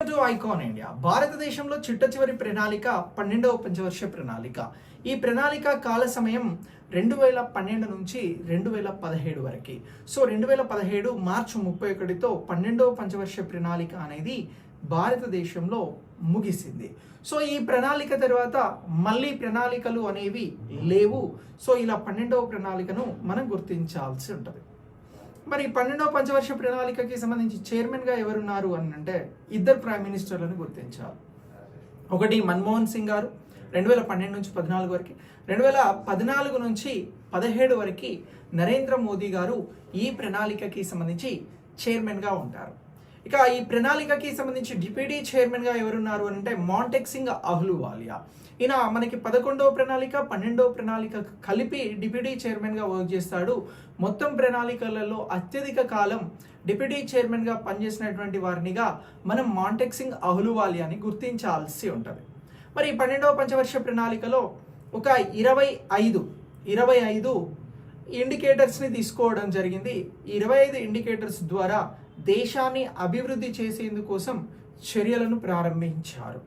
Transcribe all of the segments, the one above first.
Icon India భారతదేశంలో చిట్టచివరి ప్రణాళిక 12వ పంచవర్ష ప్రణాళిక. ఈ ప్రణాళిక కాల సమయం 2012 నుంచి 2017 వరకు. సో 2017 మార్చి 31తో 12వ పంచవర్ష ప్రణాళిక అనేది భారతదేశంలో ముగిసింది. సో ఈ ప్రణాళిక తర్వాత మళ్ళీ ప్రణాళికలు అనేవి లేవు. సో ఇలా 12వ ప్రణాళికను మనం గుర్తించాల్సి ఉంటుంది. మరి 12వ పంచవర్ష ప్రణాళికకి సంబంధించి చైర్మన్గా ఎవరున్నారు అని అంటే ఇద్దరు ప్రైమ్ మినిస్టర్లను గుర్తించాలి. ఒకటి మన్మోహన్ సింగ్ గారు 2012 నుంచి 14 వరకు, 2014 నుంచి 17 వరకు నరేంద్ర మోదీ గారు ఈ ప్రణాళికకి సంబంధించి చైర్మన్గా ఉంటారు. ఇక ఈ ప్రణాళికకి సంబంధించి డిప్యూటీ చైర్మన్గా ఎవరున్నారు అని అంటే మాంటెక్ సింగ్ అహ్లూవాలియా. ఈయన మనకి 11వ ప్రణాళిక 12వ ప్రణాళిక కలిపి డిప్యూటీ చైర్మన్గా వర్క్ చేస్తాడు. మొత్తం ప్రణాళికలలో అత్యధిక కాలం డిప్యూటీ చైర్మన్గా పనిచేసినటువంటి వారినిగా మనం మాంటెక్ సింగ్ అహ్లూవాలియాని గుర్తించాల్సి ఉంటుంది. మరి 12వ పంచవర్ష ప్రణాళికలో ఒక 25 ఇండికేటర్స్ని తీసుకోవడం జరిగింది. 25 ఇండికేటర్స్ ద్వారా దేశాన్ని అభివృద్ధి చేసేందుకోసం చర్యలను ప్రారంభించారు.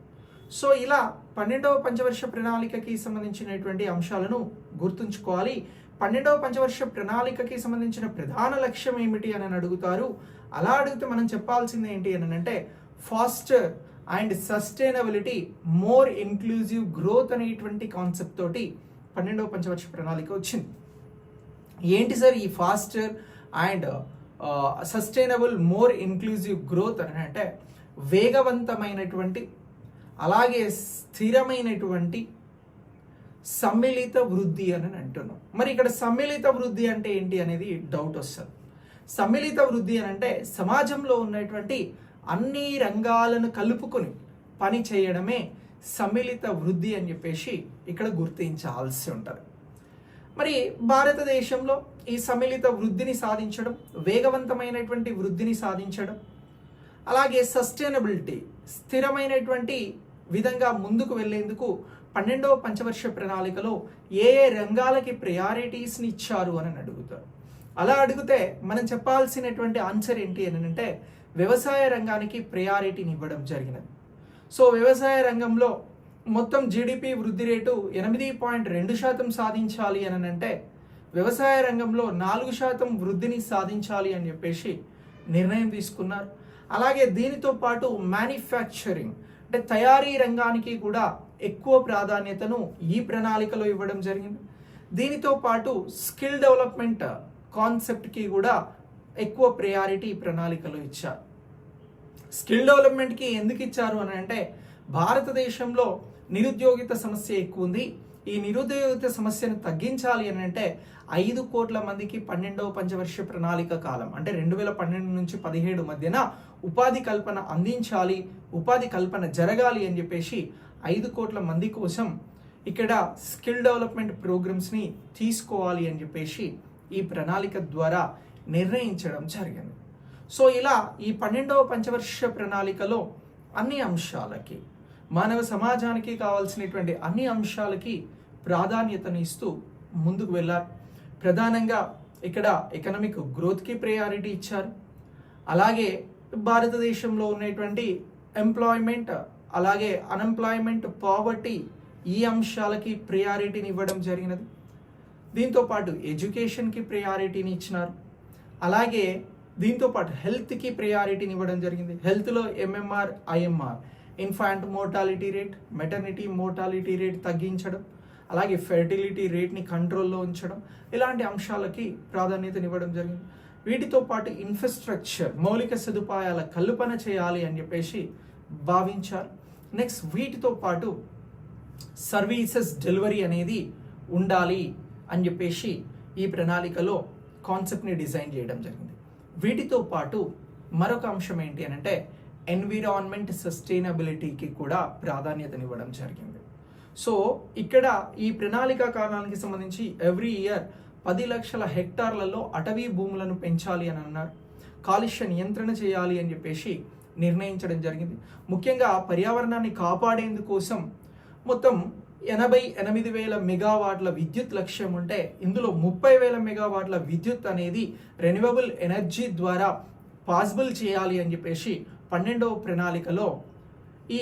సో ఇలా 12వ పంచవర్ష ప్రణాళికకి సంబంధించినటువంటి అంశాలను గుర్తుంచుకోవాలి. 12వ పంచవర్ష ప్రణాళికకి సంబంధించిన ప్రధాన లక్ష్యం ఏమిటి అని అడుగుతారు. అలా అడిగితే మనం చెప్పాల్సింది ఏంటి అని అంటే faster and sustainability more inclusive growth అనేటువంటి కాన్సెప్ట్ తోటి 12వ పంచవర్ష ప్రణాళిక వచ్చింది. ఏంటి సార్ ఈ faster and sustainable more inclusive growth అని అంటే వేగవంతమైనటువంటి అలాగే స్థిరమైనటువంటి సమ్మిళిత వృద్ధి అని అంటున్నాం. మరి ఇక్కడ సమ్మిళిత వృద్ధి అంటే ఏంటి అనేది డౌట్ వస్తుంది. సమ్మిళిత వృద్ధి అని అంటే సమాజంలో ఉన్నటువంటి అన్ని రంగాలను కలుపుకొని పని చేయడమే సమ్మిళిత వృద్ధి అని చెప్పేసి ఇక్కడ గుర్తించాల్సి ఉంటుంది. మరి భారతదేశంలో ఈ సమ్మిళిత వృద్ధిని సాధించడం, వేగవంతమైనటువంటి వృద్ధిని సాధించడం, అలాగే సస్టైనబిలిటీ స్థిరమైనటువంటి విధంగా ముందుకు వెళ్లేందుకు 12వ పంచవర్ష ప్రణాళికలో ఏ రంగాలకి ప్రయారిటీస్ని ఇచ్చారు అని అడుగుతారు. అలా అడిగితే మనం చెప్పాల్సినటువంటి ఆన్సర్ ఏంటి అని అంటే వ్యవసాయ రంగానికి ప్రయారిటీని ఇవ్వడం జరిగినది. సో వ్యవసాయ రంగంలో మొత్తం జీడిపి వృద్ధి రేటు 8.2% సాధించాలి అని అంటే వ్యవసాయ రంగంలో 4% వృద్ధిని సాధించాలి అని చెప్పేసి నిర్ణయం తీసుకున్నారు. అలాగే దీనితో పాటు మ్యానుఫ్యాక్చరింగ్ అంటే తయారీ రంగానికి కూడా ఎక్కువ ప్రాధాన్యతను ఈ ప్రణాళికలో ఇవ్వడం జరిగింది. దీనితో పాటు స్కిల్ డెవలప్మెంట్ కాన్సెప్ట్కి కూడా ఎక్కువ ప్రయారిటీ ప్రణాళికలో ఇచ్చారు. స్కిల్ డెవలప్మెంట్కి ఎందుకు ఇచ్చారు అని అంటే భారతదేశంలో నిరుద్యోగిత సమస్య ఎక్కువ ఉంది. ఈ నిరుద్యోగిత సమస్యను తగ్గించాలి అని అంటే 5 కోట్ల మందికి 12వ పంచవర్ష ప్రణాళిక కాలం అంటే 2012 నుంచి 17 మధ్యన ఉపాధి కల్పన అందించాలి, ఉపాధి కల్పన జరగాలి అని చెప్పేసి 5 కోట్ల మంది కోసం ఇక్కడ స్కిల్ డెవలప్మెంట్ ప్రోగ్రామ్స్ని తీసుకోవాలి అని చెప్పేసి ఈ ప్రణాళిక ద్వారా నిర్ణయించడం జరిగింది. సో ఇలా ఈ 12వ పంచవర్ష ప్రణాళికలో అన్ని అంశాలకి మానవ సమాజానికి కావాల్సినటువంటి అన్ని అంశాలకి ప్రాధాన్యతను ఇస్తూ ముందుకు వెళ్ళారు. ప్రధానంగా ఇక్కడ ఎకనామిక్ గ్రోత్కి ప్రయారిటీ ఇచ్చారు. అలాగే భారతదేశంలో ఉన్నటువంటి ఎంప్లాయ్మెంట్ అలాగే అన్ఎంప్లాయ్మెంట్ పావర్టీ ఈ అంశాలకి ప్రయారిటీని ఇవ్వడం జరిగినది. దీంతో పాటు ఎడ్యుకేషన్కి ప్రయారిటీని ఇచ్చినారు. అలాగే దీంతో పాటు హెల్త్కి ప్రయారిటీని ఇవ్వడం జరిగింది. హెల్త్లో MMR IMR infant mortality rate, maternity mortality rate తగ్గించడం, అలాగే ఫెర్టిలిటీ రేట్ని కంట్రోల్లో ఉంచడం ఇలాంటి అంశాలకి ప్రాధాన్యతనివ్వడం జరిగింది. వీటితో పాటు ఇన్ఫ్రాస్ట్రక్చర్ మౌలిక సదుపాయాల కల్పన చేయాలి అని చెప్పేసి భావించారు. నెక్స్ట్ వీటితో పాటు సర్వీసెస్ డెలివరీ అనేది ఉండాలి అని చెప్పేసి ఈ ప్రణాళికలో కాన్సెప్ట్ని డిజైన్ చేయడం జరిగింది. వీటితో పాటు మరొక అంశం ఏంటి అని అంటే ఎన్విరాన్మెంట్ సస్టైనబిలిటీకి కూడా ప్రాధాన్యతనివ్వడం జరిగింది. సో ఇక్కడ ఈ ప్రణాళిక కాలానికి సంబంధించి ఎవ్రీ ఇయర్ 10 లక్షల హెక్టార్లలో అటవీ భూములను పెంచాలి అని అన్నారు. కాలుష్య నియంత్రణ చేయాలి అని చెప్పేసి నిర్ణయించడం జరిగింది. ముఖ్యంగా పర్యావరణాన్ని కాపాడేందుకోసం మొత్తం 88,000 మెగావాట్ల విద్యుత్ లక్ష్యం ఉంటే ఇందులో 30,000 మెగావాట్ల విద్యుత్ అనేది రెన్యూవబుల్ ఎనర్జీ ద్వారా పాసిబుల్ చేయాలి అని చెప్పేసి 12వ ప్రణాళికలో ఈ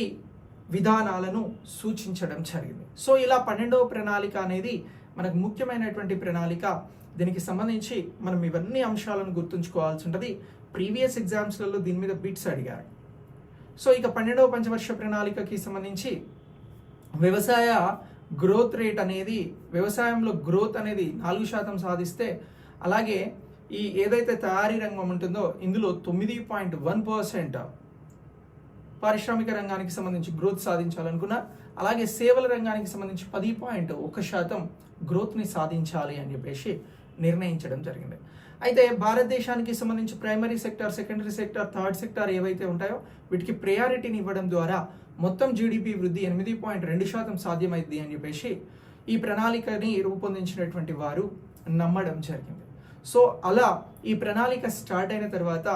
విధానాలను సూచించడం జరిగింది. సో ఇలా 12వ ప్రణాళిక అనేది మనకు ముఖ్యమైనటువంటి ప్రణాళిక. దీనికి సంబంధించి మనం ఇవన్నీ అంశాలను గుర్తుంచుకోవాల్సి ఉంటుంది. ప్రీవియస్ ఎగ్జామ్స్లలో దీని మీద బిట్స్ అడిగారు. సో ఇక 12వ పంచవర్ష ప్రణాళికకి సంబంధించి వ్యవసాయ గ్రోత్ రేట్ అనేది, వ్యవసాయంలో గ్రోత్ అనేది 4% సాధిస్తే, అలాగే ఈ ఏదైతే తయారీ రంగం ఉంటుందో ఇందులో 9.1% పారిశ్రామిక రంగానికి సంబంధించి గ్రోత్ సాధించాలనుకున్నారు. అలాగే సేవల రంగానికి సంబంధించి 10.1% గ్రోత్ని సాధించాలి అని చెప్పేసి నిర్ణయించడం జరిగింది. అయితే భారతదేశానికి సంబంధించి primary sector, secondary sector, third sector ఏవైతే ఉంటాయో వీటికి ప్రయారిటీని ఇవ్వడం ద్వారా మొత్తం జీడిపి వృద్ధి 8.2% సాధ్యమైంది అని చెప్పేసి ఈ ప్రణాళికని రూపొందించినటువంటి వారు నమ్మడం జరిగింది. సో అలా ఈ ప్రణాళిక స్టార్ట్ అయిన తర్వాత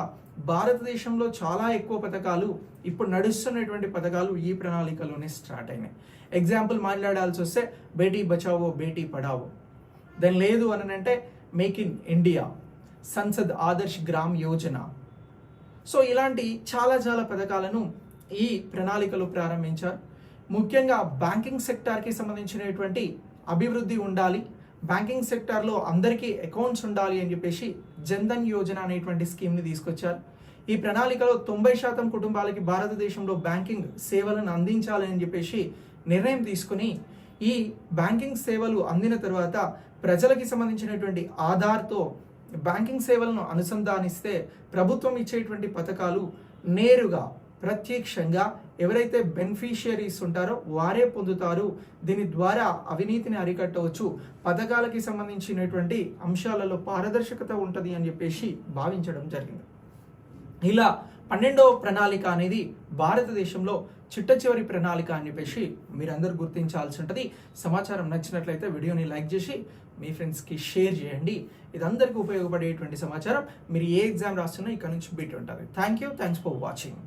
భారతదేశంలో చాలా ఎక్కువ పథకాలు, ఇప్పుడు నడుస్తున్నటువంటి పథకాలు ఈ ప్రణాళికలోనే స్టార్ట్ అయినాయి. ఎగ్జాంపుల్ మాట్లాడాల్సి వస్తే బేటీ బచావో బేటీ పడావో, దాని లేదు అని అంటే make in India, Sansad Adarsh gram Yojana. So ఇలాంటి చాలా పథకాలను ఈ ప్రణాళికలో ప్రారంభించారు. ముఖ్యంగా బ్యాంకింగ్ సెక్టార్కి సంబంధించినటువంటి అభివృద్ధి ఉండాలి, బ్యాంకింగ్ సెక్టార్లో అందరికీ అకౌంట్స్ ఉండాలి అని చెప్పేసి జన్ధన్ యోజన అనేటువంటి స్కీమ్ని తీసుకొచ్చారు. ఈ ప్రణాళికలో 90% కుటుంబాలకి భారతదేశంలో బ్యాంకింగ్ సేవలను అందించాలి అని చెప్పేసి నిర్ణయం తీసుకుని ఈ బ్యాంకింగ్ సేవలు అందిన తర్వాత ప్రజలకి సంబంధించినటువంటి ఆధార్తో బ్యాంకింగ్ సేవలను అనుసంధానిస్తే ప్రభుత్వం ఇచ్చేటువంటి పథకాలు నేరుగా ప్రత్యక్షంగా ఎవరైతే బెనిఫిషియరీస్ ఉంటారో వారే పొందుతారు. దీని ద్వారా అవినీతిని అరికట్టవచ్చు, పథకాలకి సంబంధించినటువంటి అంశాలలో పారదర్శకత ఉంటుంది అని చెప్పేసి భావించడం జరిగింది. ఇలా 12వ ప్రణాళిక అనేది భారతదేశంలో చిట్ట చివరి ప్రణాళిక అని చెప్పేసి మీరందరూ గుర్తించాల్సి ఉంటుంది. సమాచారం నచ్చినట్లయితే వీడియోని లైక్ చేసి మీ ఫ్రెండ్స్కి షేర్ చేయండి. ఇది అందరికీ ఉపయోగపడేటువంటి సమాచారం. మీరు ఏ ఎగ్జామ్ రాస్తున్నా ఇక్కడ నుంచి బిట్ ఉంటుంది. Thanks for watching.